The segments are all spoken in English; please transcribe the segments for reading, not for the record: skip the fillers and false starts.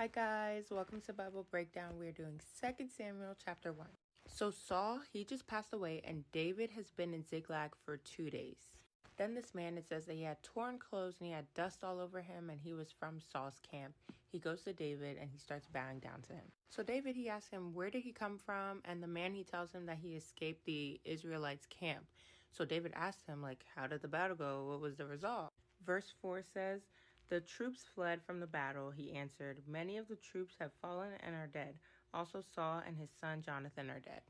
Hi guys, welcome to Bible Breakdown. We're doing 2 Samuel chapter 1. So Saul, he just passed away, and David has been in Ziklag for 2 days. Then this man, it says that he had torn clothes and he had dust all over him, and he was from Saul's camp. He goes to David and he starts bowing down to him. So David, he asks him, where did he come from? And the man, he tells him that he escaped the Israelites' camp. So David asks him, how did the battle go? What was the result? Verse 4 says, the troops fled from the battle. He answered, many of the troops have fallen and are dead. Also Saul and his son Jonathan are dead.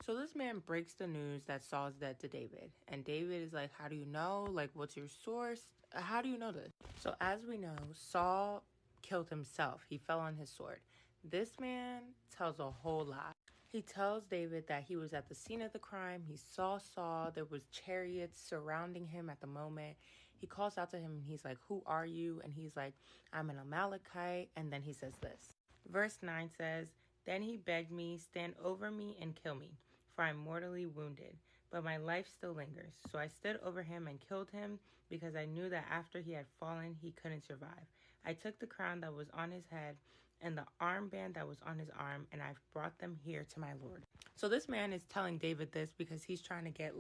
So this man breaks the news that Saul is dead to David. And David is like, how do you know? What's your source? How do you know this? So as we know, Saul killed himself. He fell on his sword. This man tells a whole lot. He tells David that he was at the scene of the crime. He saw Saul. There was chariots surrounding him at the moment. He calls out to him and he's like, who are you? And he's like, I'm an Amalekite. And then he says this. Verse 9 says, then he begged me, stand over me and kill me, for I am mortally wounded. But my life still lingers. So I stood over him and killed him, because I knew that after he had fallen, he couldn't survive. I took the crown that was on his head and the armband that was on his arm, and I've brought them here to my Lord. So this man is telling David this because he's trying to get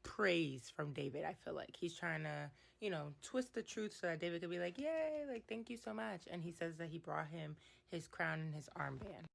praise from David. I feel like he's trying to, twist the truth so that David could be like, yay, thank you so much. And he says that he brought him his crown and his armband.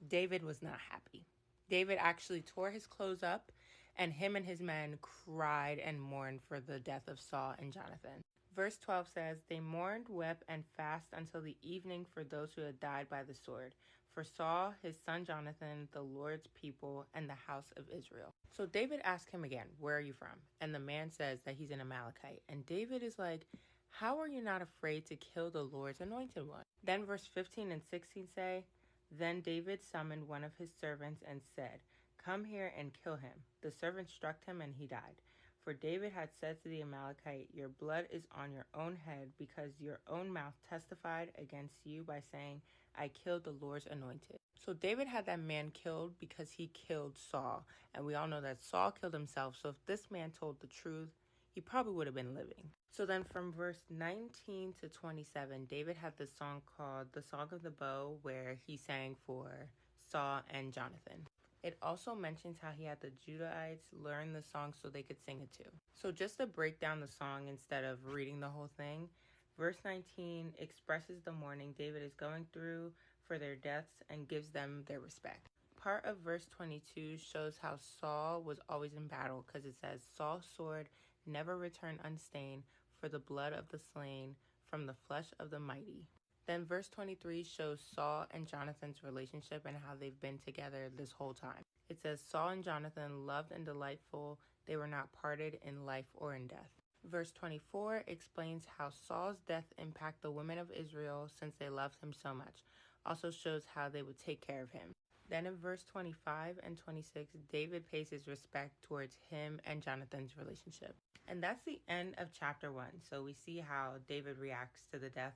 David was not happy. David actually tore his clothes up, and him and his men cried and mourned for the death of Saul and Jonathan. Verse 12 says, they mourned, wept, and fasted until the evening for those who had died by the sword, for Saul, his son Jonathan, the Lord's people, and the house of Israel. So David asked him again, where are you from? And the man says that he's an Amalekite. And David is like, how are you not afraid to kill the Lord's anointed one? Then verse 15 and 16 say, then David summoned one of his servants and said, come here and kill him. The servant struck him and he died. For David had said to the Amalekite, your blood is on your own head, because your own mouth testified against you by saying, I killed the Lord's anointed. So David had that man killed because he killed Saul. And we all know that Saul killed himself. So if this man told the truth, he probably would have been living. So then from verse 19 to 27, David had this song called The Song of the Bow, where he sang for Saul and Jonathan. It also mentions how he had the Judahites learn the song so they could sing it too. So just to break down the song instead of reading the whole thing, verse 19 expresses the mourning David is going through for their deaths and gives them their respect. Part of verse 22 shows how Saul was always in battle, because it says, Saul's sword never returned unstained, for the blood of the slain from the flesh of the mighty. Then verse 23 shows Saul and Jonathan's relationship and how they've been together this whole time. It says, Saul and Jonathan loved and delightful. They were not parted in life or in death. Verse 24 explains how Saul's death impacted the women of Israel since they loved him so much. Also shows how they would take care of him. Then in verse 25 and 26, David pays his respect towards him and Jonathan's relationship. And that's the end of chapter 1. So we see how David reacts to the death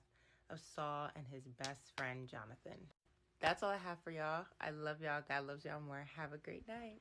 of Saul and his best friend Jonathan. That's all I have for y'all. I love y'all. God loves y'all more. Have a great night.